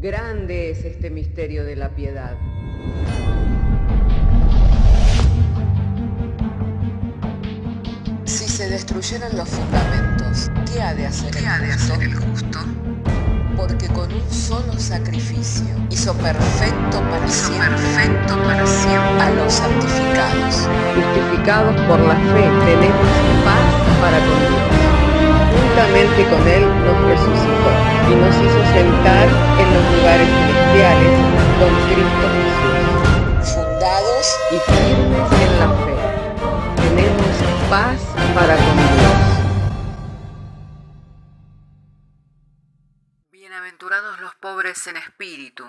Grande es este misterio de la piedad. Si se destruyeran los fundamentos, ¿qué ha de hacer el justo? Porque con un solo sacrificio hizo perfecto para siempre a los santificados. Justificados por la fe, tenemos paz para con Dios. Juntamente con Él nos resucitó y nos hizo sentar en los lugares celestiales con Cristo Jesús. Fundados y firmes en la fe, tenemos paz para con Dios. Bienaventurados los pobres en espíritu,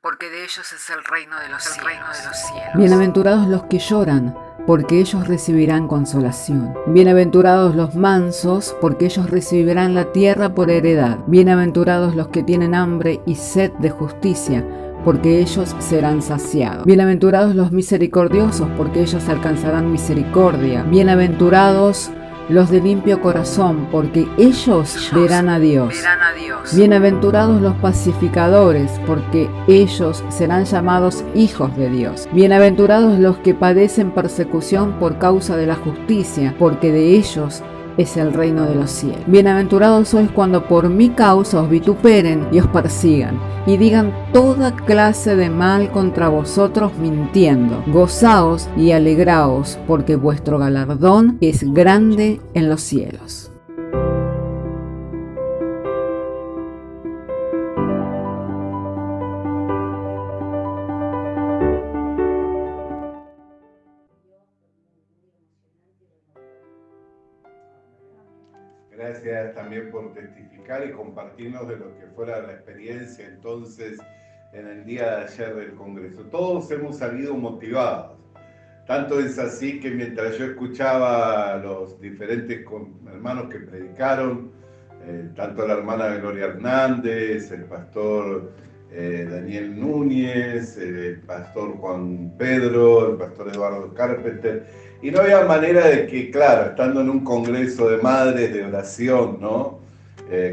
porque de ellos es el reino de los cielos. Bienaventurados los que lloran, porque ellos recibirán consolación. Bienaventurados los mansos, porque ellos recibirán la tierra por heredad. Bienaventurados los que tienen hambre y sed de justicia, porque ellos serán saciados. Bienaventurados los misericordiosos, porque ellos alcanzarán misericordia. Bienaventurados los de limpio corazón, porque ellos verán a Dios. Bienaventurados los pacificadores, porque ellos serán llamados hijos de Dios. Bienaventurados los que padecen persecución por causa de la justicia, porque de ellos es el reino de los cielos. Bienaventurados sois cuando por mi causa os vituperen y os persigan, y digan toda clase de mal contra vosotros mintiendo. Gozaos y alegraos, porque vuestro galardón es grande en los cielos. Gracias también por testificar y compartirnos de lo que fuera la experiencia entonces en el día de ayer del Congreso. Todos hemos salido motivados. Tanto es así que mientras yo escuchaba a los diferentes hermanos que predicaron, tanto la hermana Gloria Hernández, el pastor Daniel Núñez, el pastor Juan Pedro, el pastor Eduardo Carpenter, y no había manera de que, claro, estando en un congreso de madres de oración, ¿no?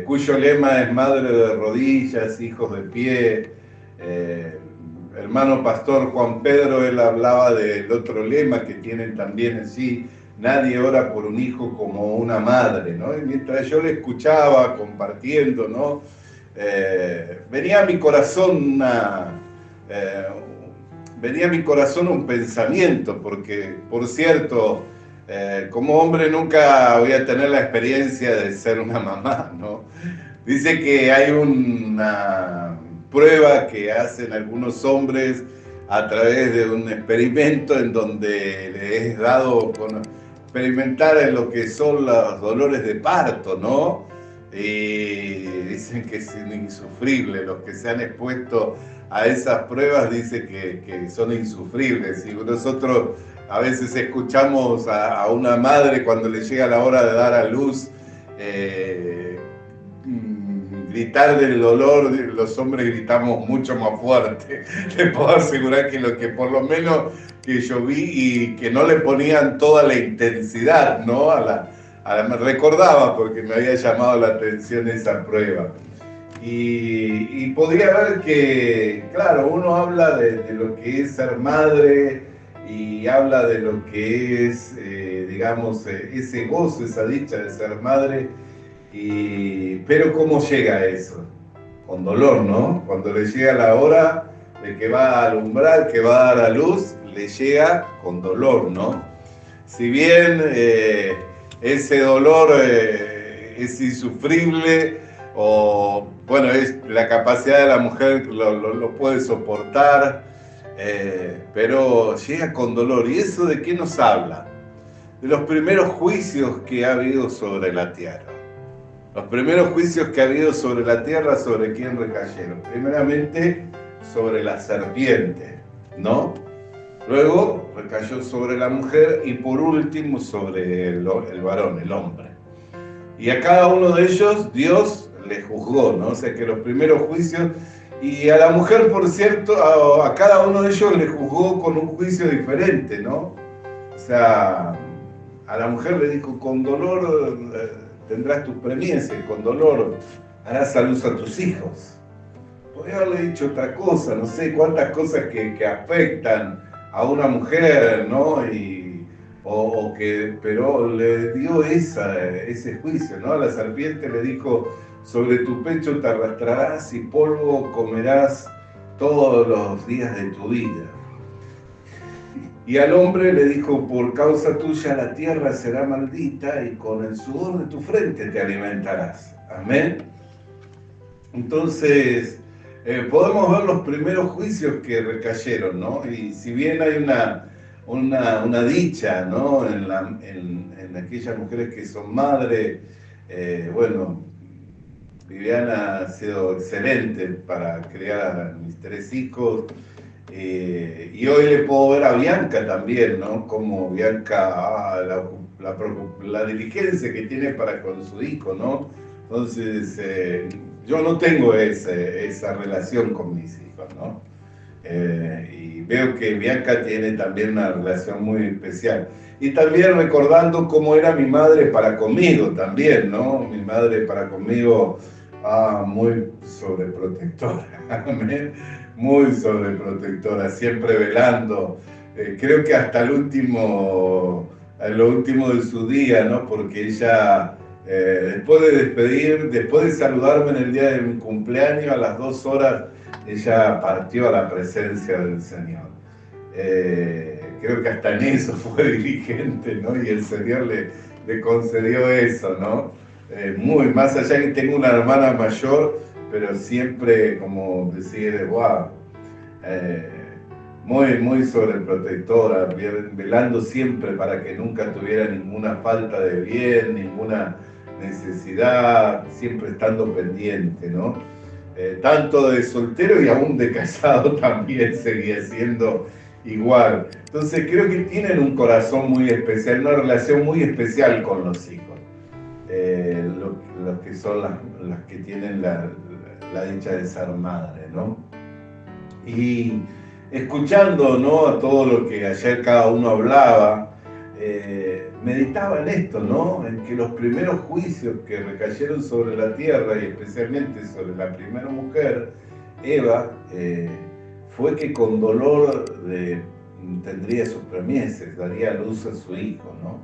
Cuyo lema es madre de rodillas, hijos de pie. Hermano pastor Juan Pedro, él hablaba del otro lema que tienen también así: nadie ora por un hijo como una madre, ¿no? Y mientras yo le escuchaba compartiendo, ¿no? Venía a mi corazón un pensamiento, porque, por cierto, como hombre nunca voy a tener la experiencia de ser una mamá, ¿no? Dice que hay una prueba que hacen algunos hombres a través de un experimento en donde les es dado experimentar en lo que son los dolores de parto, ¿no? Y dicen que es insufrible. Los que se han expuesto a esas pruebas dicen que son insufribles. Y nosotros a veces escuchamos a una madre cuando le llega la hora de dar a luz gritar del dolor. Los hombres gritamos mucho más fuerte. Les puedo asegurar que lo que por lo menos que yo vi, y que no le ponían toda la intensidad, ¿no? Me recordaba porque me había llamado la atención esa prueba. Y podría ver que, claro, uno habla de lo que es ser madre y habla de lo que es, digamos, ese gozo, esa dicha de ser madre. Pero ¿cómo llega a eso? Con dolor, ¿no? Cuando le llega la hora de que va a alumbrar, que va a dar a luz, le llega con dolor, ¿no? Si bien ese dolor es insufrible, o bueno, es la capacidad de la mujer lo puede soportar, pero llega con dolor. ¿Y eso de qué nos habla? De los primeros juicios que ha habido sobre la tierra. Los primeros juicios que ha habido sobre la tierra, ¿sobre quién recayeron? Primeramente sobre la serpiente, ¿no? Luego recayó sobre la mujer y por último sobre el varón, el hombre. Y a cada uno de ellos Dios le juzgó, ¿no? O sea que los primeros juicios, y a la mujer, por cierto, a cada uno de ellos le juzgó con un juicio diferente, ¿no? O sea, a la mujer le dijo: con dolor tendrás tu presencia, y con dolor harás a luz a tus hijos. podría haberle dicho otra cosa, no sé cuántas cosas que afectan a una mujer, ¿no? Pero le dio ese juicio, ¿no? La serpiente le dijo, sobre tu pecho te arrastrarás y polvo comerás todos los días de tu vida. Y al hombre le dijo, por causa tuya la tierra será maldita y con el sudor de tu frente te alimentarás. Amén. Entonces, podemos ver los primeros juicios que recayeron, ¿no? Y si bien hay una dicha, ¿no? En aquellas mujeres que son madres, bueno, Viviana ha sido excelente para criar a mis 3 hijos, y hoy le puedo ver a Bianca también, ¿no? Como Bianca, la diligencia que tiene para con su hijo, ¿no? Entonces, yo no tengo esa relación con mis hijos, ¿no? Y veo que Bianca tiene también una relación muy especial. Y también recordando cómo era mi madre para conmigo también, ¿no? Mi madre para conmigo, muy sobreprotectora, muy sobreprotectora, siempre velando. Creo que hasta lo último de su día, ¿no? Porque ella, después de saludarme en el día de mi cumpleaños, a las 2 horas, ella partió a la presencia del Señor. Creo que hasta en eso fue diligente, ¿no? Y el Señor le concedió eso, ¿no? Más allá que tengo una hermana mayor, pero siempre, como decir, wow, muy sobreprotectora, velando siempre para que nunca tuviera ninguna falta de bien, ninguna necesidad, siempre estando pendiente, ¿no? Tanto de soltero y aún de casado también seguía siendo igual. Entonces creo que tienen un corazón muy especial, una relación muy especial con los hijos, los que son las que tienen la dicha de ser madre, ¿no? Y escuchando, ¿no?, a todo lo que ayer cada uno hablaba, meditaba en esto, ¿no? En que los primeros juicios que recayeron sobre la tierra, y especialmente sobre la primera mujer, Eva, fue que con dolor tendría sus premies, daría a luz a su hijo, ¿no?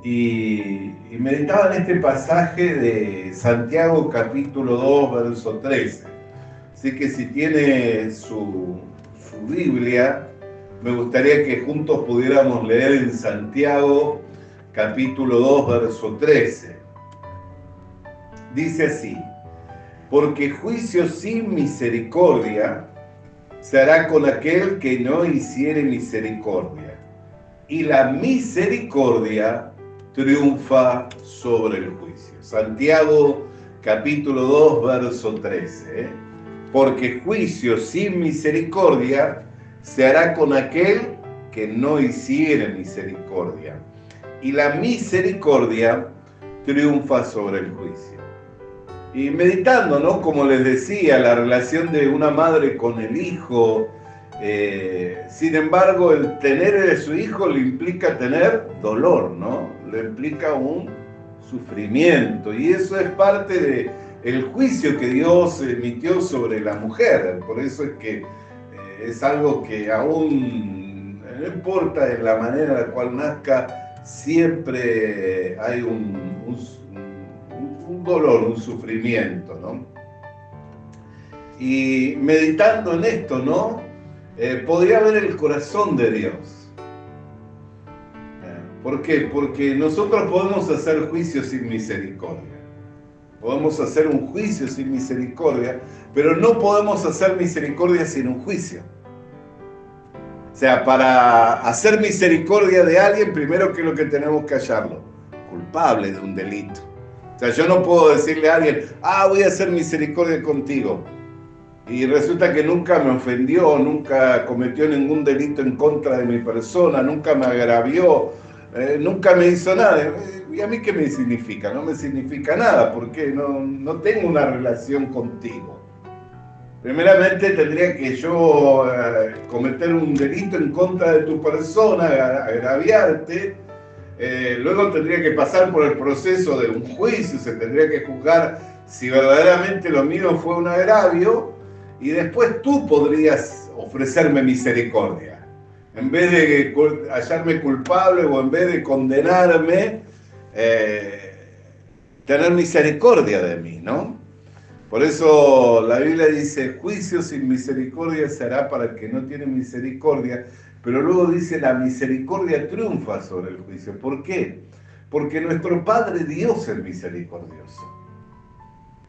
Y meditaba en este pasaje de Santiago capítulo 2, verso 13. Así que si tiene su Biblia, me gustaría que juntos pudiéramos leer en Santiago capítulo 2, verso 13. Dice así: porque juicio sin misericordia se hará con aquel que no hiciere misericordia, y la misericordia triunfa sobre el juicio. Santiago capítulo 2, verso 13. Porque juicio sin misericordia se hará con aquel que no hiciere misericordia, y la misericordia triunfa sobre el juicio. Y meditando, ¿no?, como les decía, la relación de una madre con el hijo, sin embargo, el tener a su hijo le implica tener dolor, ¿no? Le implica un sufrimiento, y eso es parte del juicio que Dios emitió sobre la mujer. Por eso es que es algo que aún, no importa en la manera en la cual nazca, siempre hay un dolor, un sufrimiento, ¿no? Y meditando en esto, ¿no?, podría ver el corazón de Dios. ¿Por qué? Porque nosotros podemos hacer juicio sin misericordia. Podemos hacer un juicio sin misericordia, pero no podemos hacer misericordia sin un juicio. O sea, para hacer misericordia de alguien, primero, ¿qué es lo que tenemos que hallarlo? Culpable de un delito. O sea, yo no puedo decirle a alguien, voy a hacer misericordia contigo, y resulta que nunca me ofendió, nunca cometió ningún delito en contra de mi persona, nunca me agravió, nunca me hizo nada. ¿Y a mí qué me significa? No me significa nada, porque no tengo una relación contigo. Primeramente tendría que yo cometer un delito en contra de tu persona, agraviarte. Luego tendría que pasar por el proceso de un juicio, se tendría que juzgar si verdaderamente lo mío fue un agravio, y después tú podrías ofrecerme misericordia. En vez de hallarme culpable o en vez de condenarme, tener misericordia de mí, ¿no? Por eso la Biblia dice, juicio sin misericordia será para el que no tiene misericordia, pero luego dice, la misericordia triunfa sobre el juicio. ¿Por qué? Porque nuestro Padre Dios es misericordioso.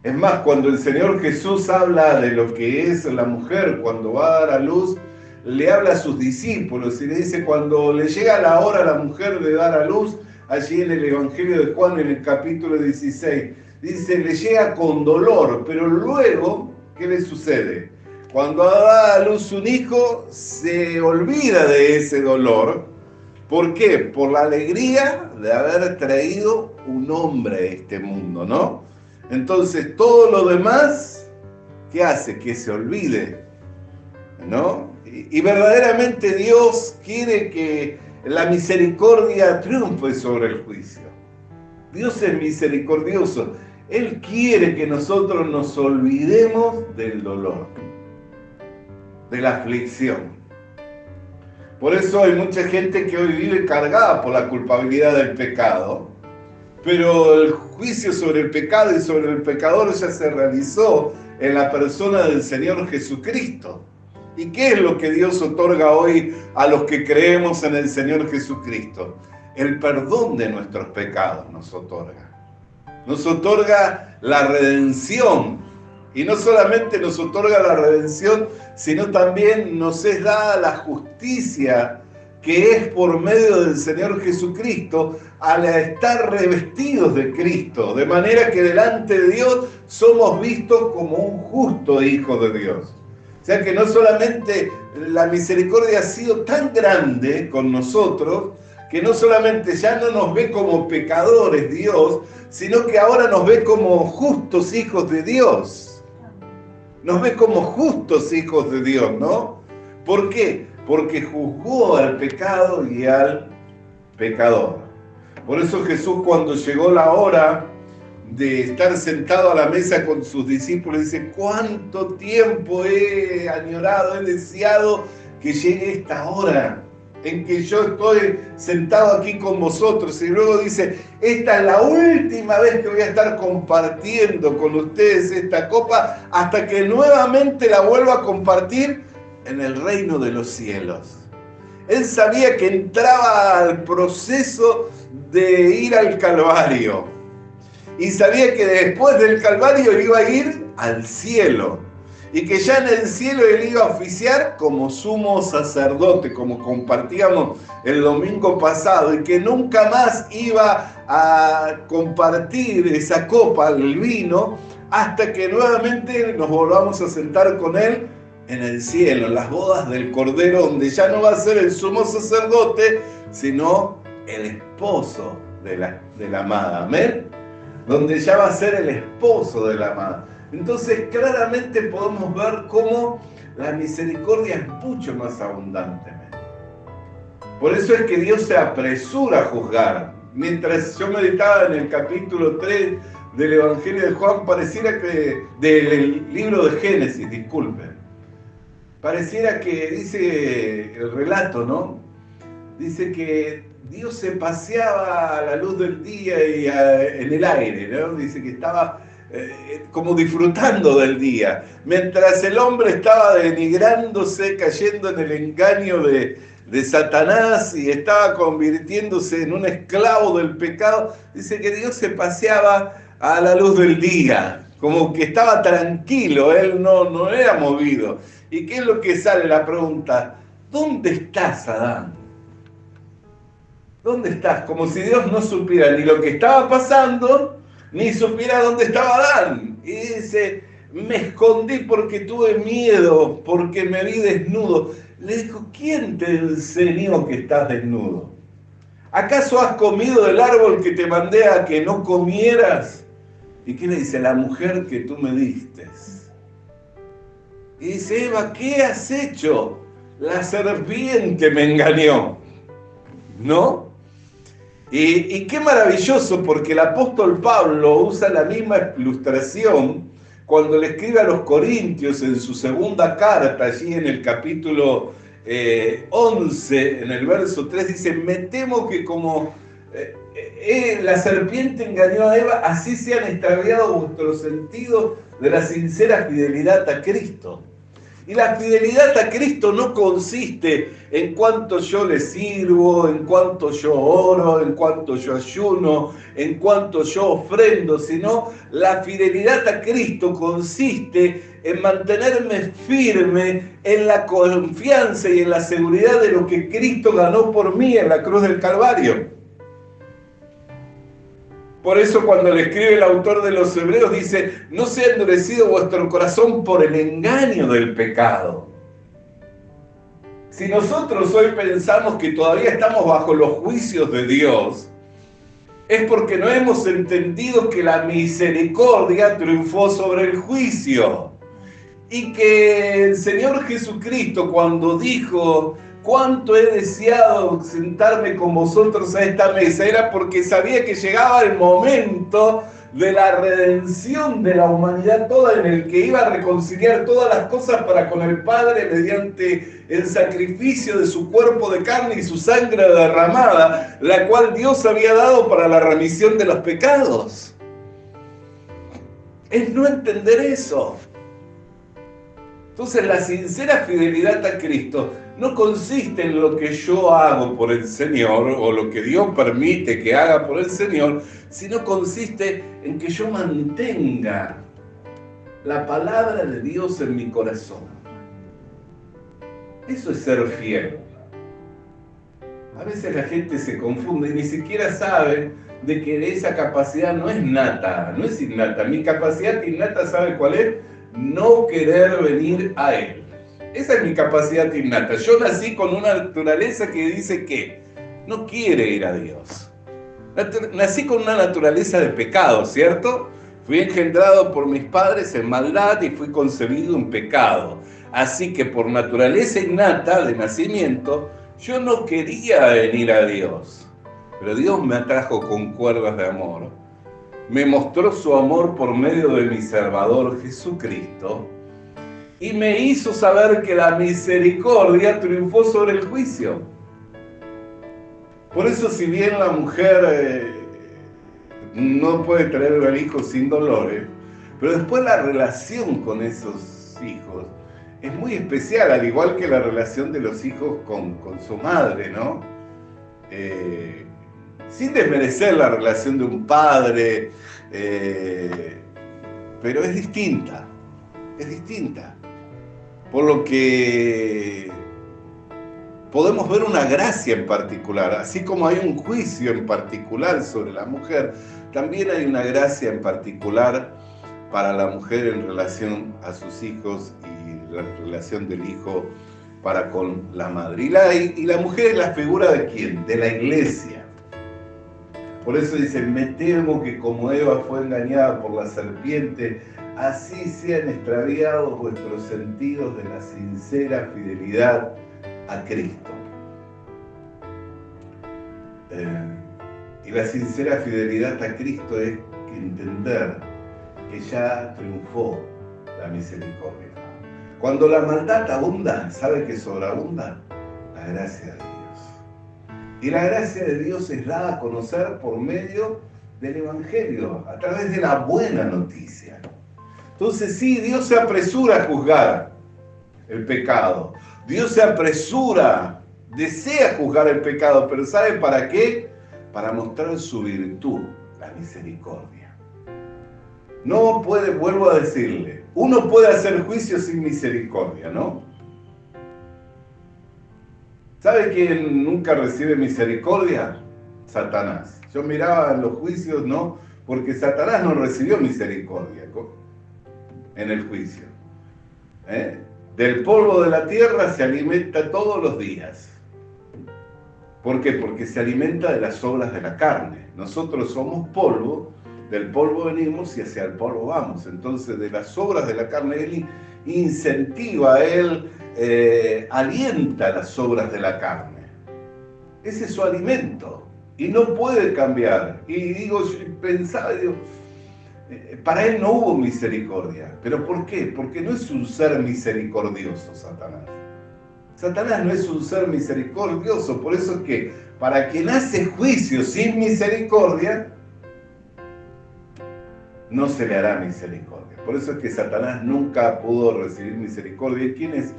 Es más, cuando el Señor Jesús habla de lo que es la mujer cuando va a dar a luz, le habla a sus discípulos y le dice, cuando le llega la hora a la mujer de dar a luz, allí en el Evangelio de Juan, en el capítulo 16, dice, le llega con dolor, pero luego, ¿qué le sucede? Cuando da a luz un hijo, se olvida de ese dolor. ¿Por qué? Por la alegría de haber traído un hombre a este mundo, ¿no? Entonces, todo lo demás, ¿qué hace? Que se olvide, ¿no? Y verdaderamente Dios quiere que la misericordia triunfe sobre el juicio. Dios es misericordioso. Él quiere que nosotros nos olvidemos del dolor, de la aflicción. Por eso hay mucha gente que hoy vive cargada por la culpabilidad del pecado, pero el juicio sobre el pecado y sobre el pecador ya se realizó en la persona del Señor Jesucristo. ¿Y qué es lo que Dios otorga hoy a los que creemos en el Señor Jesucristo? El perdón de nuestros pecados nos otorga. Nos otorga la redención. Y no solamente nos otorga la redención, sino también nos es dada la justicia que es por medio del Señor Jesucristo al estar revestidos de Cristo. De manera que delante de Dios somos vistos como un justo hijo de Dios. O sea que no solamente la misericordia ha sido tan grande con nosotros, que no solamente ya no nos ve como pecadores Dios, sino que ahora nos ve como justos hijos de Dios. Nos ve como justos hijos de Dios, ¿no? ¿Por qué? Porque juzgó al pecado y al pecador. Por eso Jesús, cuando llegó la hora de estar sentado a la mesa con sus discípulos, dice, ¿cuánto tiempo he añorado, he deseado que llegue esta hora en que yo estoy sentado aquí con vosotros? Y luego dice, esta es la última vez que voy a estar compartiendo con ustedes esta copa hasta que nuevamente la vuelva a compartir en el reino de los cielos. Él sabía que entraba al proceso de ir al Calvario. Y sabía que después del Calvario iba a ir al cielo. Y que ya en el cielo él iba a oficiar como sumo sacerdote, como compartíamos el domingo pasado. Y que nunca más iba a compartir esa copa, el vino, hasta que nuevamente nos volvamos a sentar con él en el cielo, en las bodas del Cordero, donde ya no va a ser el sumo sacerdote, sino el esposo de la amada. ¿Amén? Donde ya va a ser el esposo de la amada. Entonces claramente podemos ver cómo la misericordia es mucho más abundante. Por eso es que Dios se apresura a juzgar. Mientras yo meditaba en el capítulo 3 del Evangelio de Juan, pareciera que, del libro de Génesis, disculpen, pareciera que dice el relato, ¿no? Dice que Dios se paseaba a la luz del día y en el aire, ¿no? Dice que estaba como disfrutando del día, mientras el hombre estaba denigrándose, cayendo en el engaño de Satanás y estaba convirtiéndose en un esclavo del pecado. Dice que Dios se paseaba a la luz del día, como que estaba tranquilo, él no era movido. ¿Y qué es lo que sale? La pregunta, ¿dónde estás, Adán? ¿Dónde estás? Como si Dios no supiera ni lo que estaba pasando, ni supiera dónde estaba Adán. Y dice, me escondí porque tuve miedo, porque me vi desnudo. Le dijo, ¿quién te enseñó que estás desnudo? ¿Acaso has comido del árbol que te mandé a que no comieras? ¿Y qué le dice? La mujer que tú me diste. Y dice, Eva, ¿qué has hecho? La serpiente me engañó, ¿no? Y qué maravilloso, porque el apóstol Pablo usa la misma ilustración cuando le escribe a los Corintios en su segunda carta, allí en el capítulo 11, en el verso 3, dice: me temo que como la serpiente engañó a Eva, así se han extraviado vuestros sentidos de la sincera fidelidad a Cristo. Y la fidelidad a Cristo no consiste en cuánto yo le sirvo, en cuánto yo oro, en cuánto yo ayuno, en cuánto yo ofrendo, sino la fidelidad a Cristo consiste en mantenerme firme en la confianza y en la seguridad de lo que Cristo ganó por mí en la cruz del Calvario. Por eso cuando le escribe el autor de los Hebreos dice: no sea endurecido vuestro corazón por el engaño del pecado. Si nosotros hoy pensamos que todavía estamos bajo los juicios de Dios, es porque no hemos entendido que la misericordia triunfó sobre el juicio. Y que el Señor Jesucristo, cuando dijo: cuánto he deseado sentarme con vosotros a esta mesa, era porque sabía que llegaba el momento de la redención de la humanidad toda, en el que iba a reconciliar todas las cosas para con el Padre mediante el sacrificio de su cuerpo de carne y su sangre derramada, la cual Dios había dado para la remisión de los pecados. Es no entender eso. Entonces, la sincera fidelidad a Cristo no consiste en lo que yo hago por el Señor o lo que Dios permite que haga por el Señor, sino consiste en que yo mantenga la palabra de Dios en mi corazón. Eso es ser fiel. A veces la gente se confunde y ni siquiera sabe de que esa capacidad no es nata, no es innata. Mi capacidad innata, ¿sabe cuál es? No querer venir a Él. Esa es mi capacidad innata. Yo nací con una naturaleza que dice que no quiere ir a Dios. Nací con una naturaleza de pecado, ¿cierto? Fui engendrado por mis padres en maldad y fui concebido en pecado. Así que por naturaleza innata de nacimiento, yo no quería venir a Dios. Pero Dios me atrajo con cuerdas de amor. Me mostró su amor por medio de mi Salvador Jesucristo y me hizo saber que la misericordia triunfó sobre el juicio. Por eso, si bien la mujer no puede tener un hijo sin dolores, pero después la relación con esos hijos es muy especial, al igual que la relación de los hijos con su madre, ¿no? Sin desmerecer la relación de un padre, pero es distinta, por lo que podemos ver una gracia en particular, así como hay un juicio en particular sobre la mujer, también hay una gracia en particular para la mujer en relación a sus hijos y la relación del hijo para con la madre. Y la mujer es la figura ¿de quién? De la iglesia. Por eso dice: me temo que como Eva fue engañada por la serpiente, así sean extraviados vuestros sentidos de la sincera fidelidad a Cristo. Y la sincera fidelidad a Cristo es entender que ya triunfó la misericordia. Cuando la maldad abunda, ¿sabe qué sobreabunda? La gracia de Dios. Y la gracia de Dios es dada a conocer por medio del Evangelio, a través de la buena noticia. Entonces sí, Dios se apresura a juzgar el pecado. Dios se apresura, desea juzgar el pecado, pero ¿sabe para qué? Para mostrar su virtud, la misericordia. No puede, vuelvo a decirle, uno puede hacer juicio sin misericordia, ¿no? ¿Sabe quién nunca recibe misericordia? Satanás. Yo miraba los juicios, ¿no? Porque Satanás no recibió misericordia en el juicio. Del polvo de la tierra se alimenta todos los días. ¿Por qué? Porque se alimenta de las obras de la carne. Nosotros somos polvo, del polvo venimos y hacia el polvo vamos. Entonces, de las obras de la carne, Él incentiva, Él alienta las obras de la carne. Ese es su alimento y no puede cambiar. Y digo, pensaba, digo, para él no hubo misericordia. ¿Pero por qué? Porque no es un ser misericordioso, Satanás. Satanás no es un ser misericordioso, por eso es que para quien hace juicio sin misericordia, no se le hará misericordia. Por eso es que Satanás nunca pudo recibir misericordia. Y quienes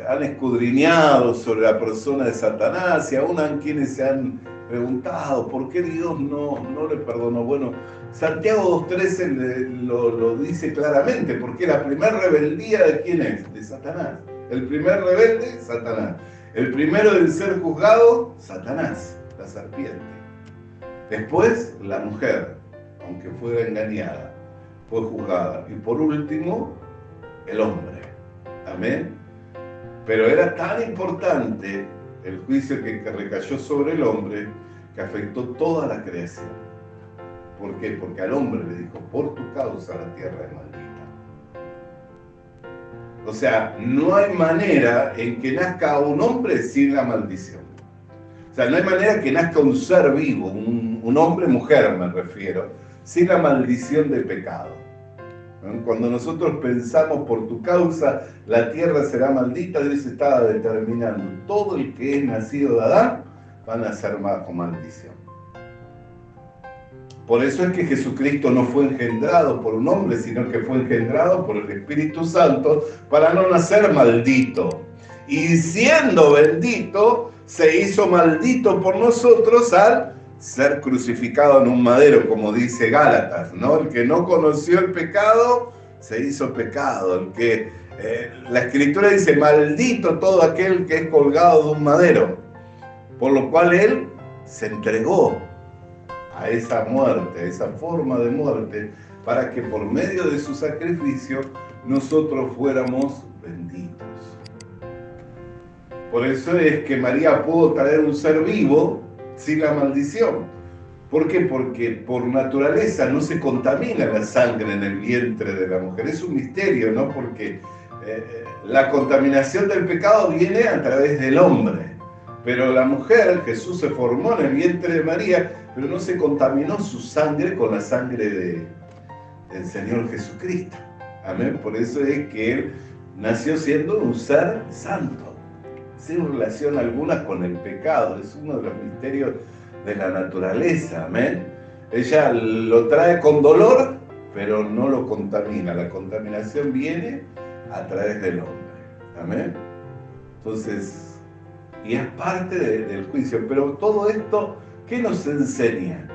han escudriñado sobre la persona de Satanás, y aún hay quienes se han preguntado por qué Dios no le perdonó. Bueno, Santiago 2.13 lo dice claramente, porque la primera rebeldía ¿de quién es? De Satanás. El primer rebelde, Satanás. El primero en ser juzgado, Satanás, la serpiente. Después, la mujer, aunque fuera engañada, fue juzgada. Y por último, el hombre. Amén. Pero era tan importante el juicio que recayó sobre el hombre que afectó toda la creación. ¿Por qué? Porque al hombre le dijo, por tu causa la tierra es maldita. O sea, no hay manera en que nazca un hombre sin la maldición. O sea, no hay manera que nazca un ser vivo, un hombre, mujer me refiero, sin la maldición del pecado. Cuando nosotros pensamos por tu causa la tierra será maldita, Dios estaba determinando todo el que es nacido de Adán van a ser bajo maldición. Por eso es que Jesucristo no fue engendrado por un hombre, sino que fue engendrado por el Espíritu Santo para no nacer maldito. Y siendo bendito, se hizo maldito por nosotros al ser crucificado en un madero, como dice Gálatas, ¿no? El que no conoció el pecado, se hizo pecado. El que, la Escritura dice, maldito todo aquel que es colgado de un madero. Por lo cual Él se entregó a esa muerte, a esa forma de muerte, para que por medio de su sacrificio nosotros fuéramos benditos. Por eso es que María pudo traer un ser vivo sin la maldición. ¿Por qué? Porque por naturaleza no se contamina la sangre en el vientre de la mujer. Es un misterio, ¿no? Porque la contaminación del pecado viene a través del hombre. Pero la mujer, Jesús se formó en el vientre de María, pero no se contaminó su sangre con la sangre del Señor Jesucristo. Amén. Por eso es que Él nació siendo un ser santo, sin relación alguna con el pecado. Es uno de los misterios de la naturaleza. Amén. Ella lo trae con dolor, pero no lo contamina. La contaminación viene a través del hombre. Amén. Entonces, y es parte del juicio. Pero todo esto, ¿qué nos enseña?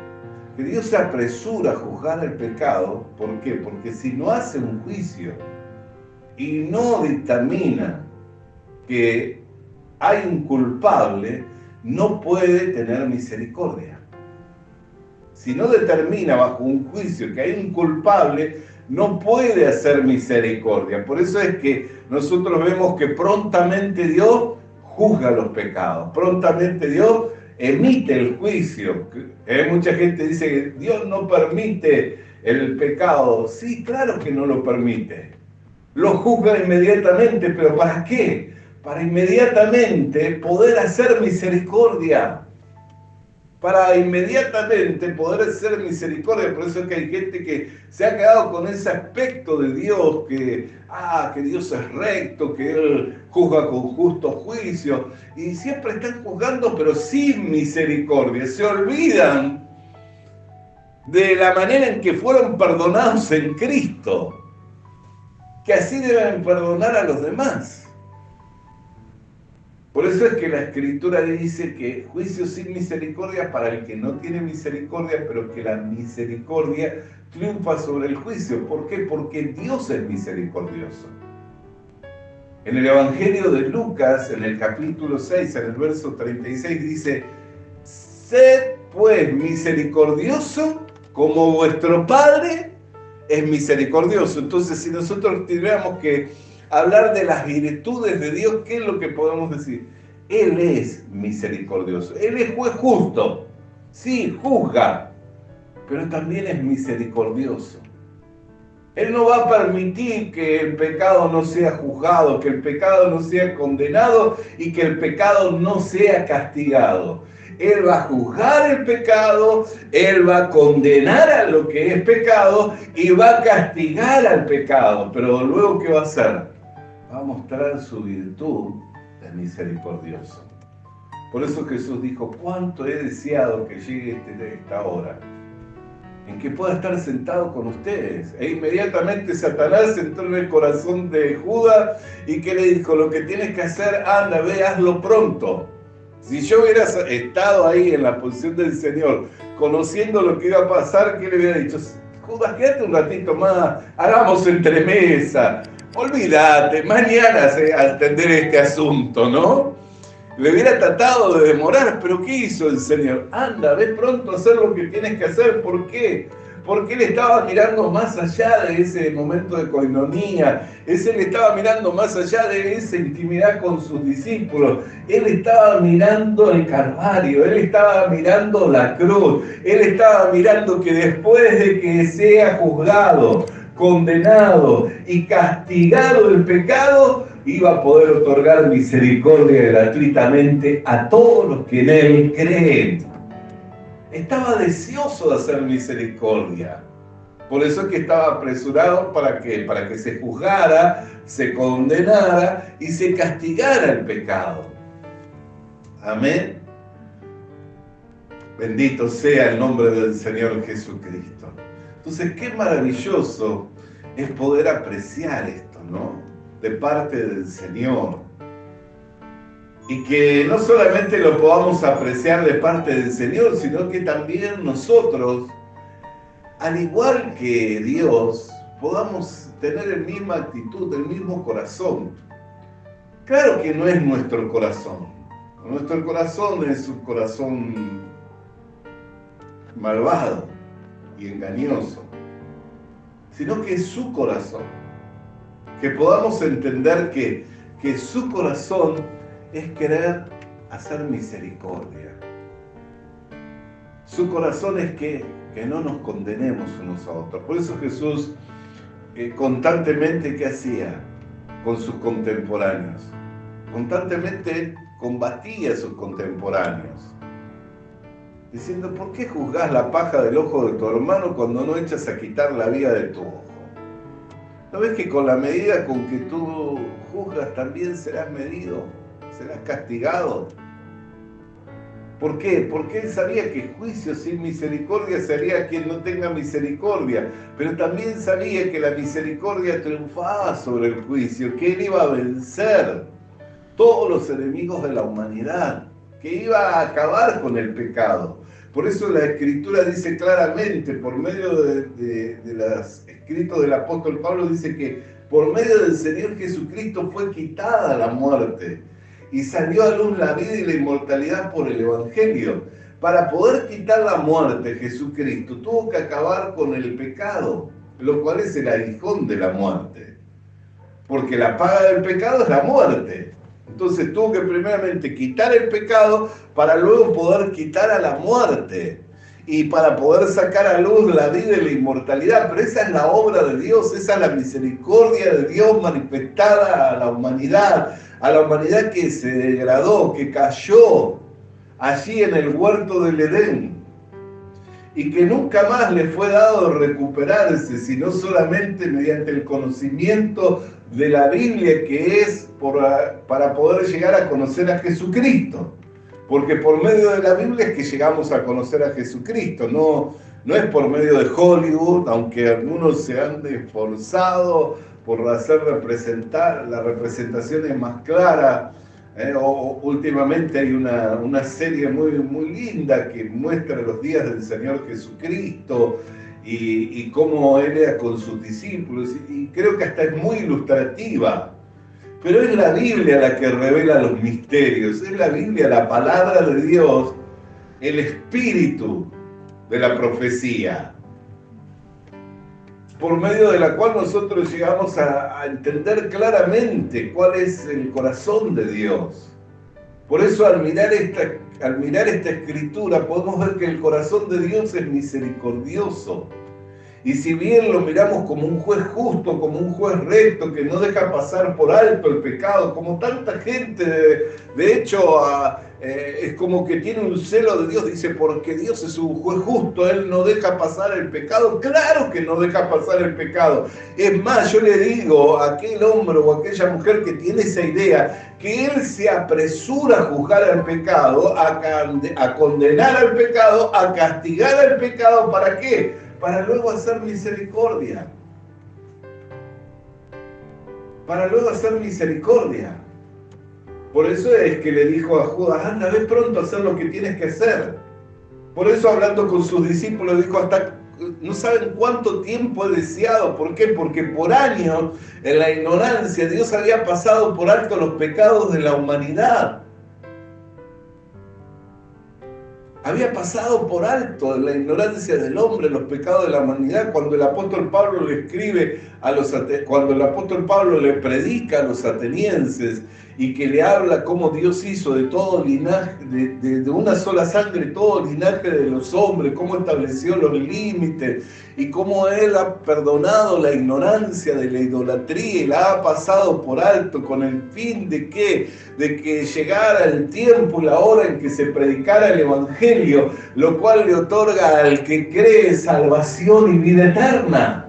Que Dios se apresura a juzgar el pecado. ¿Por qué? Porque si no hace un juicio y no dictamina que hay un culpable, no puede tener misericordia. Si no determina bajo un juicio que hay un culpable, no puede hacer misericordia. Por eso es que nosotros vemos que prontamente Dios juzga los pecados. Prontamente Dios emite el juicio. Mucha gente dice que Dios no permite el pecado. Sí, claro que no lo permite. Lo juzga inmediatamente, pero ¿para qué? Para inmediatamente poder hacer misericordia. Para inmediatamente poder hacer misericordia. Por eso es que hay gente que se ha quedado con ese aspecto de Dios, que Dios es recto, que Él juzga con justo juicio. Y siempre están juzgando, pero sin misericordia. Se olvidan de la manera en que fueron perdonados en Cristo. Que así deben perdonar a los demás. Por eso es que la Escritura dice que juicio sin misericordia para el que no tiene misericordia, pero que la misericordia triunfa sobre el juicio. ¿Por qué? Porque Dios es misericordioso. En el Evangelio de Lucas, en el capítulo 6, en el verso 36, dice: sed pues misericordioso como vuestro Padre es misericordioso. Entonces, si nosotros tuviéramos que hablar de las virtudes de Dios, ¿qué es lo que podemos decir? Él es misericordioso. Él es juez justo. Sí, juzga, pero también es misericordioso. Él no va a permitir que el pecado no sea juzgado, que el pecado no sea condenado y que el pecado no sea castigado. Él va a juzgar el pecado, Él va a condenar a lo que es pecado y va a castigar al pecado. Pero luego, ¿qué va a hacer? Va a mostrar su virtud de misericordioso. Por eso Jesús dijo, cuánto he deseado que llegue esta hora, en que pueda estar sentado con ustedes. E inmediatamente Satanás entró en el corazón de Judas y que le dijo, lo que tienes que hacer, anda, ve, hazlo pronto. Si yo hubiera estado ahí en la posición del Señor, conociendo lo que iba a pasar, ¿qué le hubiera dicho? Judas, quédate un ratito más, hagamos entremesa, olvídate, mañana a atender este asunto, ¿no? Le hubiera tratado de demorar, pero ¿qué hizo el Señor? Anda, ve pronto a hacer lo que tienes que hacer. ¿Por qué? Porque Él estaba mirando más allá de ese momento de coinonía. Él estaba mirando más allá de esa intimidad con sus discípulos. Él estaba mirando el Calvario. Él estaba mirando la cruz. Él estaba mirando que después de que sea juzgado, condenado y castigado el pecado, iba a poder otorgar misericordia gratuitamente a todos los que en Él creen. Estaba deseoso de hacer misericordia. Por eso es que estaba apresurado para que se juzgara, se condenara y se castigara el pecado. Amén. Bendito sea el nombre del Señor Jesucristo. Entonces, qué maravilloso es poder apreciar esto, ¿no? De parte del Señor. Y que no solamente lo podamos apreciar de parte del Señor, sino que también nosotros, al igual que Dios, podamos tener la misma actitud, el mismo corazón. Claro que no es nuestro corazón. Nuestro corazón es un corazón malvado y engañoso, sino que es su corazón. Que podamos entender que su corazón es querer hacer misericordia. Su corazón es que no nos condenemos unos a otros. Por eso Jesús constantemente, ¿qué hacía con sus contemporáneos? Constantemente combatía a sus contemporáneos, diciendo, ¿por qué juzgás la paja del ojo de tu hermano cuando no echas a quitar la viga de tu ojo? ¿No ves que con la medida con que tú juzgas también serás medido, serás castigado? ¿Por qué? Porque Él sabía que juicio sin misericordia sería quien no tenga misericordia, pero también sabía que la misericordia triunfaba sobre el juicio, que Él iba a vencer todos los enemigos de la humanidad, que iba a acabar con el pecado. Por eso la Escritura dice claramente, por medio de los escritos del apóstol Pablo, dice que por medio del Señor Jesucristo fue quitada la muerte y salió a luz la vida y la inmortalidad por el Evangelio. Para poder quitar la muerte, Jesucristo tuvo que acabar con el pecado, lo cual es el aguijón de la muerte. Porque la paga del pecado es la muerte. Entonces tuvo que primeramente quitar el pecado para luego poder quitar a la muerte y para poder sacar a luz la vida y la inmortalidad. Pero esa es la obra de Dios, esa es la misericordia de Dios manifestada a la humanidad que se degradó, que cayó allí en el huerto del Edén y que nunca más le fue dado recuperarse, sino solamente mediante el conocimiento de la Biblia, que es para poder llegar a conocer a Jesucristo. Porque por medio de la Biblia es que llegamos a conocer a Jesucristo, no es por medio de Hollywood, aunque algunos se han esforzado por hacer las representaciones más claras. Últimamente hay una serie muy, muy linda que muestra los días del Señor Jesucristo y cómo Él era con sus discípulos, y creo que hasta es muy ilustrativa. Pero es la Biblia la que revela los misterios, es la Biblia, la palabra de Dios, el espíritu de la profecía, por medio de la cual nosotros llegamos a entender claramente cuál es el corazón de Dios. Por eso al mirar esta escritura podemos ver que el corazón de Dios es misericordioso Y si bien lo miramos como un juez justo, como un juez recto, que no deja pasar por alto el pecado, como tanta gente, de hecho, es como que tiene un celo de Dios, dice, porque Dios es un juez justo, Él no deja pasar el pecado. Claro que no deja pasar el pecado. Es más, yo le digo a aquel hombre o a aquella mujer que tiene esa idea, que Él se apresura a juzgar al pecado, a condenar al pecado, a castigar al pecado, ¿para qué? Para luego hacer misericordia. Para luego hacer misericordia. Por eso es que le dijo a Judas, anda, ve pronto a hacer lo que tienes que hacer. Por eso, hablando con sus discípulos, dijo, hasta no saben cuánto tiempo he deseado. ¿Por qué? Porque por años, en la ignorancia, Dios había pasado por alto los pecados de la humanidad. Había pasado por alto la ignorancia del hombre, los pecados de la humanidad. Cuando el apóstol Pablo le escribe cuando el apóstol Pablo le predica a los atenienses y que le habla cómo Dios hizo de todo linaje, de una sola sangre, todo linaje de los hombres, cómo estableció los límites y cómo Él ha perdonado la ignorancia de la idolatría y la ha pasado por alto con el fin de que llegara el tiempo y la hora en que se predicara el Evangelio, lo cual le otorga al que cree salvación y vida eterna.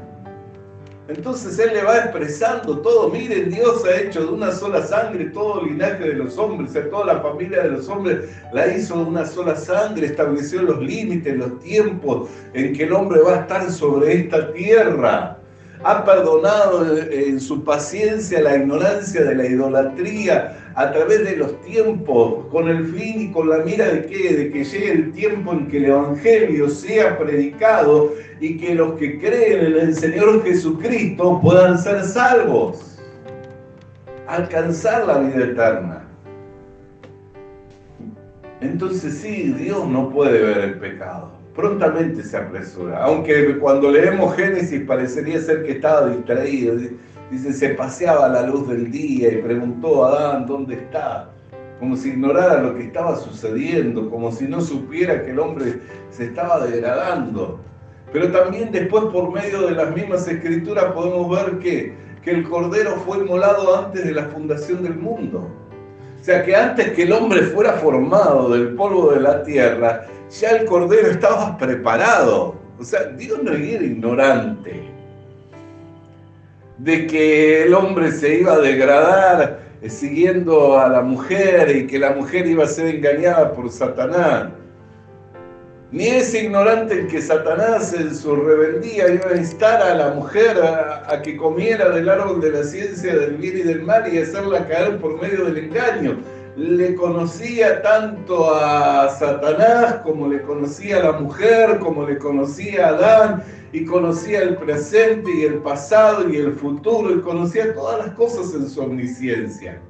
Entonces Él le va expresando todo. Miren, Dios ha hecho de una sola sangre todo el linaje de los hombres, o sea, toda la familia de los hombres la hizo de una sola sangre, estableció los límites, los tiempos en que el hombre va a estar sobre esta tierra. Ha perdonado en su paciencia la ignorancia de la idolatría a través de los tiempos, con el fin y con la mira de ¿qué? De que llegue el tiempo en que el Evangelio sea predicado y que los que creen en el Señor Jesucristo puedan ser salvos, alcanzar la vida eterna. Entonces sí, Dios no puede ver el pecado. Prontamente se apresura, aunque cuando leemos Génesis parecería ser que estaba distraído. Dice, se paseaba a la luz del día y preguntó a Adán dónde está, como si ignorara lo que estaba sucediendo, como si no supiera que el hombre se estaba degradando. Pero también después, por medio de las mismas escrituras, podemos ver que el Cordero fue inmolado antes de la fundación del mundo. O sea, que antes que el hombre fuera formado del polvo de la tierra, ya el Cordero estaba preparado. O sea, Dios no era ignorante de que el hombre se iba a degradar siguiendo a la mujer y que la mujer iba a ser engañada por Satanás. Ni es ignorante el que Satanás en su rebeldía iba a instar a la mujer a que comiera del árbol de la ciencia del bien y del mal y hacerla caer por medio del engaño. Le conocía tanto a Satanás como le conocía a la mujer, como le conocía a Adán, y conocía el presente y el pasado y el futuro, y conocía todas las cosas en su omnisciencia.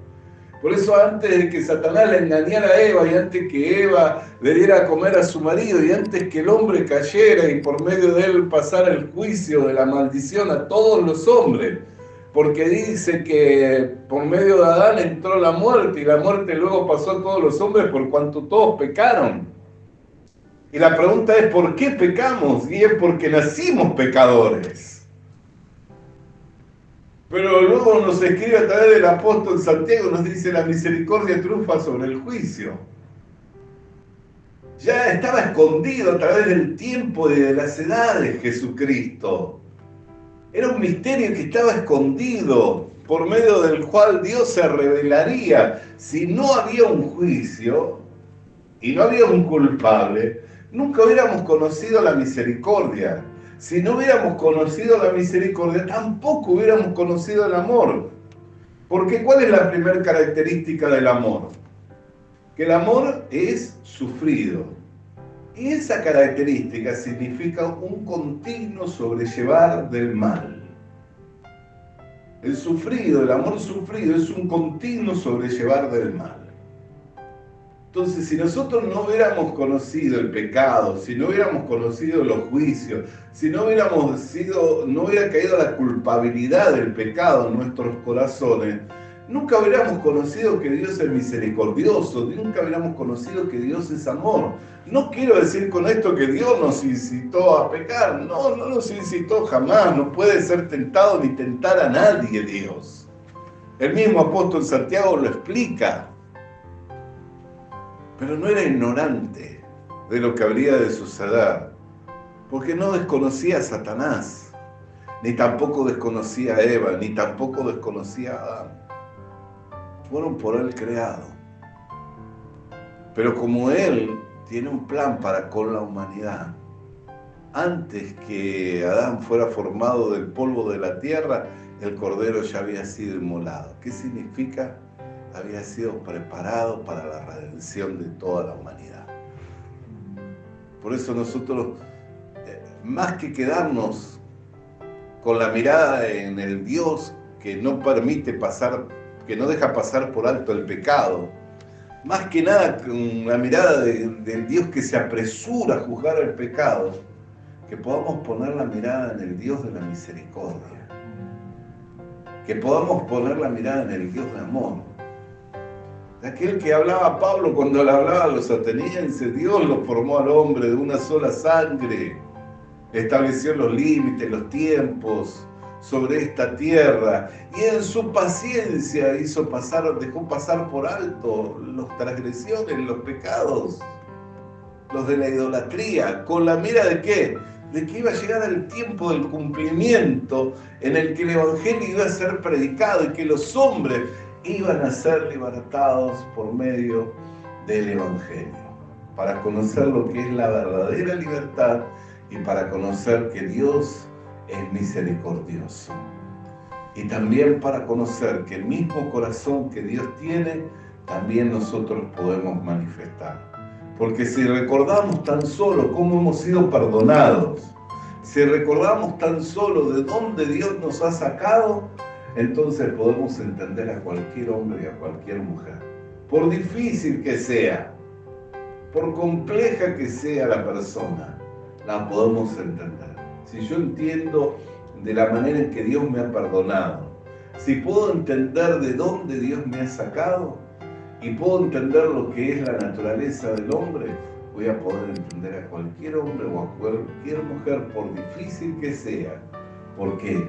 Por eso antes de que Satanás le engañara a Eva, y antes que Eva le diera a comer a su marido, y antes que el hombre cayera y por medio de él pasara el juicio de la maldición a todos los hombres, porque dice que por medio de Adán entró la muerte, y la muerte luego pasó a todos los hombres por cuanto todos pecaron. Y la pregunta es, ¿por qué pecamos? Y es porque nacimos pecadores. Pero luego nos escribe a través del apóstol Santiago, nos dice, la misericordia triunfa sobre el juicio. Ya estaba escondido a través del tiempo y de las edades Jesucristo. Era un misterio que estaba escondido, por medio del cual Dios se revelaría. Si no había un juicio y no había un culpable, nunca hubiéramos conocido la misericordia. Si no hubiéramos conocido la misericordia, tampoco hubiéramos conocido el amor. Porque ¿cuál es la primera característica del amor? Que el amor es sufrido. Y esa característica significa un continuo sobrellevar del mal. El sufrido, el amor sufrido, es un continuo sobrellevar del mal. Entonces, si nosotros no hubiéramos conocido el pecado, si no hubiéramos conocido los juicios, si no hubiera caído la culpabilidad del pecado en nuestros corazones, nunca hubiéramos conocido que Dios es misericordioso, nunca hubiéramos conocido que Dios es amor. No quiero decir con esto que Dios nos incitó a pecar, no nos incitó jamás, no puede ser tentado ni tentar a nadie Dios. El mismo apóstol Santiago lo explica, pero no era ignorante de lo que habría de suceder, porque no desconocía a Satanás, ni tampoco desconocía a Eva, ni tampoco desconocía a Adán. Fueron por él creados. Pero como él tiene un plan para con la humanidad, antes que Adán fuera formado del polvo de la tierra, el Cordero ya había sido inmolado. ¿Qué significa? Había sido preparado para la redención de toda la humanidad. Por eso nosotros, más que quedarnos con la mirada en el Dios que no permite pasar, que no deja pasar por alto el pecado, más que nada con la mirada del Dios que se apresura a juzgar el pecado, que podamos poner la mirada en el Dios de la misericordia, que podamos poner la mirada en el Dios de amor, de aquel que hablaba Pablo cuando le hablaba a los atenienses. Dios los formó al hombre de una sola sangre, estableció los límites, los tiempos sobre esta tierra, y en su paciencia dejó pasar por alto las transgresiones, los pecados, los de la idolatría, con la mira de ¿qué? De que iba a llegar el tiempo del cumplimiento en el que el Evangelio iba a ser predicado y que los hombres iban a ser libertados por medio del Evangelio, para conocer lo que es la verdadera libertad y para conocer que Dios es misericordioso. Y también para conocer que el mismo corazón que Dios tiene, también nosotros podemos manifestar. Porque si recordamos tan solo cómo hemos sido perdonados, si recordamos tan solo de dónde Dios nos ha sacado, entonces podemos entender a cualquier hombre y a cualquier mujer. Por difícil que sea, por compleja que sea la persona, la podemos entender. Si yo entiendo de la manera en que Dios me ha perdonado, si puedo entender de dónde Dios me ha sacado y puedo entender lo que es la naturaleza del hombre, voy a poder entender a cualquier hombre o a cualquier mujer, por difícil que sea. ¿Por qué?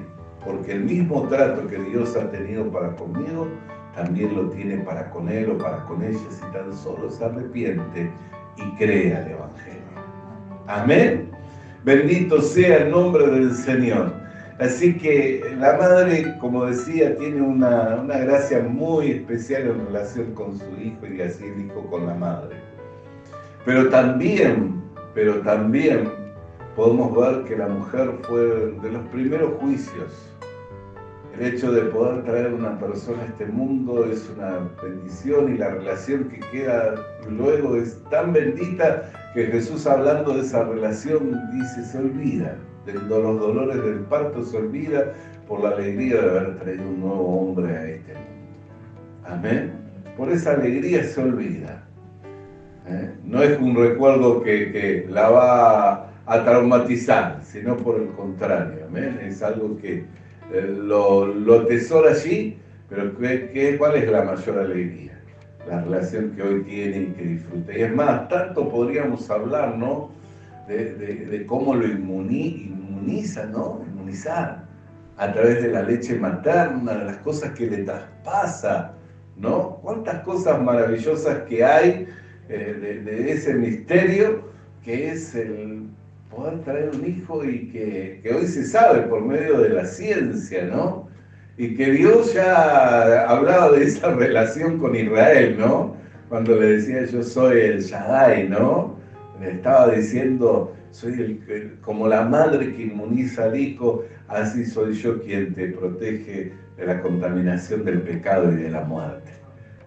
Porque el mismo trato que Dios ha tenido para conmigo, también lo tiene para con él o para con ella, si tan solo se arrepiente y crea el Evangelio. Amén. Bendito sea el nombre del Señor. Así que la madre, como decía, tiene una gracia muy especial en relación con su hijo y así el hijo con la madre. Pero también podemos ver que la mujer fue de los primeros juicios. El hecho de poder traer una persona a este mundo es una bendición, y la relación que queda luego es tan bendita que Jesús, hablando de esa relación, dice: se olvida de los dolores del parto, se olvida por la alegría de haber traído un nuevo hombre a este mundo. Amén. Por esa alegría se olvida. No es un recuerdo que la va a traumatizar, sino por el contrario. Amén. Es algo que lo atesora allí, pero ¿cuál es la mayor alegría? La relación que hoy tiene y que disfruta. Y es más, tanto podríamos hablar, ¿no? De cómo lo inmuniza, ¿no? Inmunizar a través de la leche materna, de las cosas que le traspasa, ¿no? Cuántas cosas maravillosas que hay de ese misterio que es el poder traer un hijo, y que hoy se sabe por medio de la ciencia, ¿no? Y que Dios ya hablaba de esa relación con Israel, ¿no? Cuando le decía: yo soy el Shaddai, ¿no? Le estaba diciendo: soy como la madre que inmuniza al hijo, así soy yo quien te protege de la contaminación del pecado y de la muerte.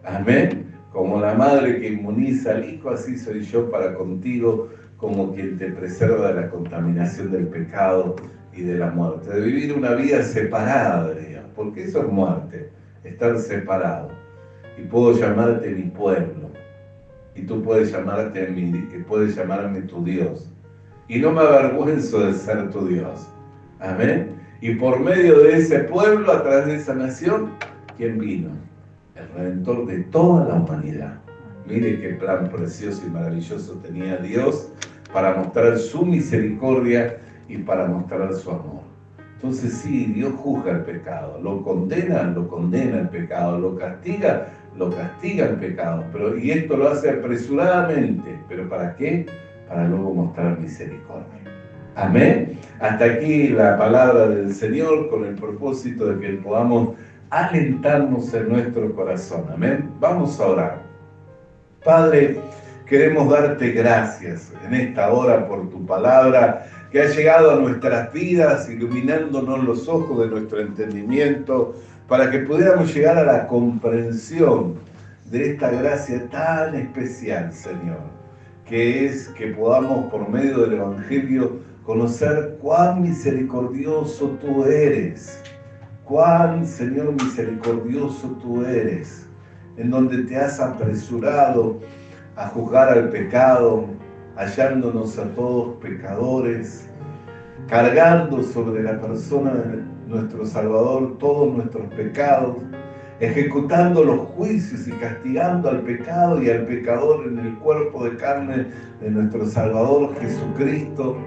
Amén. Como la madre que inmuniza al hijo, así soy yo para contigo, como quien te preserva de la contaminación del pecado y de la muerte. De vivir una vida separada de Dios, porque eso es muerte, estar separado. Y puedo llamarte mi pueblo, y tú puedes llamarme tu Dios. Y no me avergüenzo de ser tu Dios. Amén. Y por medio de ese pueblo, a través de esa nación, ¿quién vino? el Redentor de toda la humanidad. Mire qué plan precioso y maravilloso tenía Dios para mostrar su misericordia y para mostrar su amor. Entonces sí, Dios juzga el pecado, lo condena el pecado, lo castiga el pecado, y esto lo hace apresuradamente. ¿Pero para qué? Para luego mostrar misericordia. Amén. Hasta aquí la palabra del Señor, con el propósito de que podamos alentarnos en nuestro corazón. Amén. Vamos a orar. Padre, queremos darte gracias en esta hora por tu palabra que ha llegado a nuestras vidas, iluminándonos los ojos de nuestro entendimiento, para que pudiéramos llegar a la comprensión de esta gracia tan especial, Señor, que es que podamos, por medio del Evangelio, conocer cuán misericordioso tú eres, cuán, Señor, misericordioso tú eres, en donde te has apresurado a juzgar al pecado, hallándonos a todos pecadores, cargando sobre la persona de nuestro Salvador todos nuestros pecados, ejecutando los juicios y castigando al pecado y al pecador en el cuerpo de carne de nuestro Salvador Jesucristo,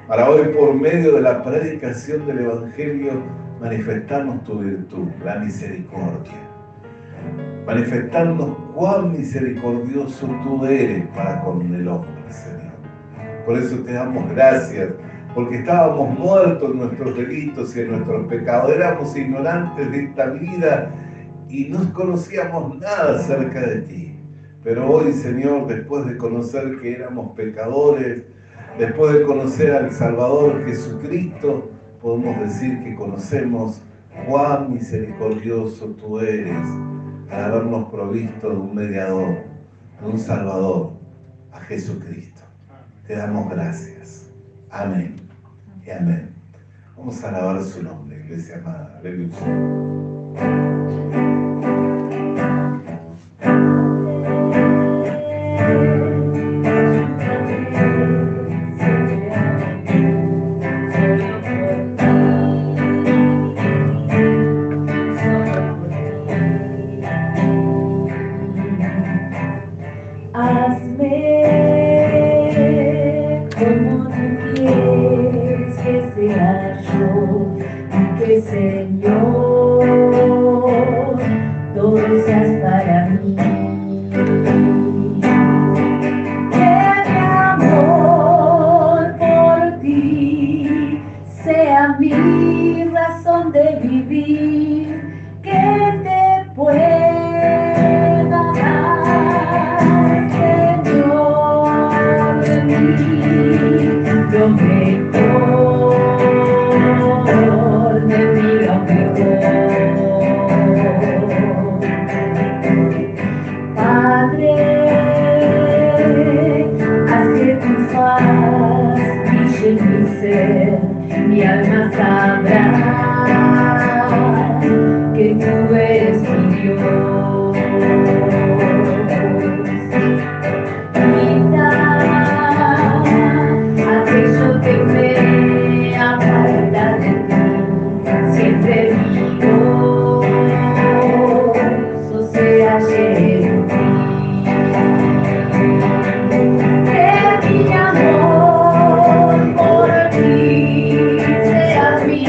para hoy, por medio de la predicación del Evangelio, manifestarnos tu virtud, la misericordia, manifestarnos cuán misericordioso tú eres para con el hombre, Señor. Por eso te damos gracias, porque estábamos muertos en nuestros delitos y en nuestros pecados, éramos ignorantes de esta vida y no conocíamos nada acerca de ti. Pero hoy, Señor, después de conocer que éramos pecadores, después de conocer al Salvador Jesucristo, podemos decir que conocemos cuán misericordioso tú eres al habernos provisto de un mediador, de un Salvador, a Jesucristo. Te damos gracias. Amén y amén. Vamos a alabar su nombre, iglesia amada. Aleluya. Señor, todo seas para mí. Que mi amor por ti sea mi razón de vivir, que te pueda dar, Señor, de mí lo mejor. Padre, haz que tu faz brille en mi ser, mi alma sabrá que tú eres mi Dios. Quita aquello que me aparta de ti, siempre vivo, so sea en ti. Que mi amor por ti sea mi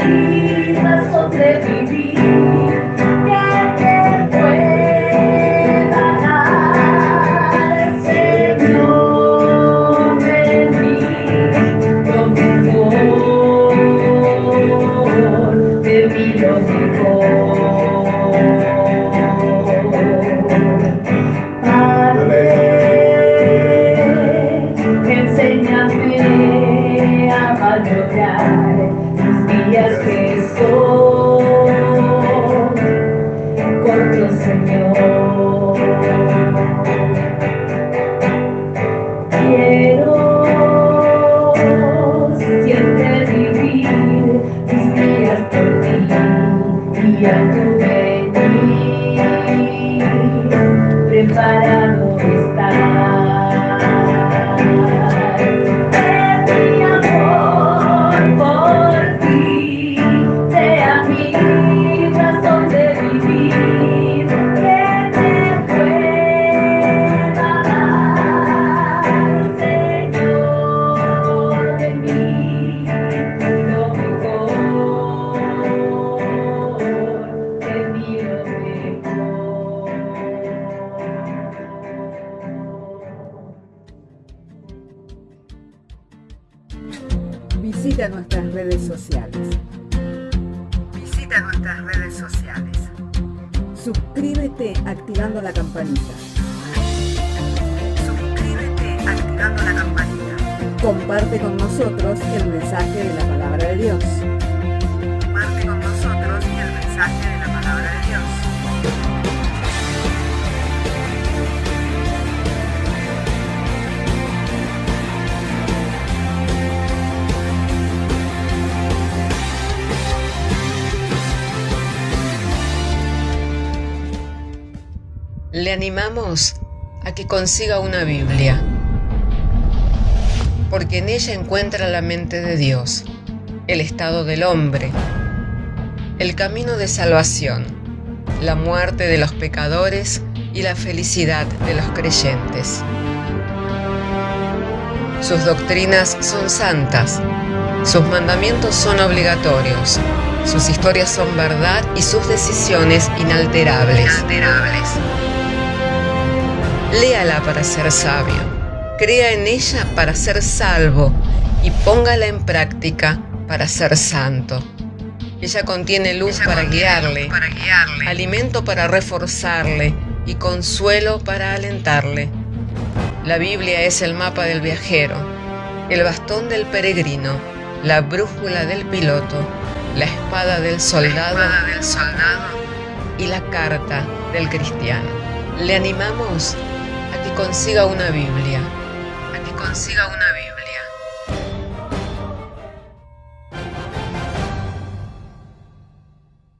Visita nuestras redes sociales. Visita nuestras redes sociales. Suscríbete activando la campanita. Suscríbete activando la campanita. Comparte con nosotros el mensaje de la palabra de Dios. Comparte con nosotros el mensaje de la palabra de Dios. Le animamos a que consiga una Biblia, porque en ella encuentra la mente de Dios, el estado del hombre, el camino de salvación, la muerte de los pecadores y la felicidad de los creyentes. Sus doctrinas son santas, sus mandamientos son obligatorios, sus historias son verdad y sus decisiones inalterables. Léala para ser sabio, crea en ella para ser salvo y póngala en práctica para ser santo. Ella contiene luz para guiarle, alimento para reforzarle y consuelo para alentarle. La Biblia es el mapa del viajero, el bastón del peregrino, la brújula del piloto, la espada del soldado y la carta del cristiano. Le animamos a que consiga una Biblia,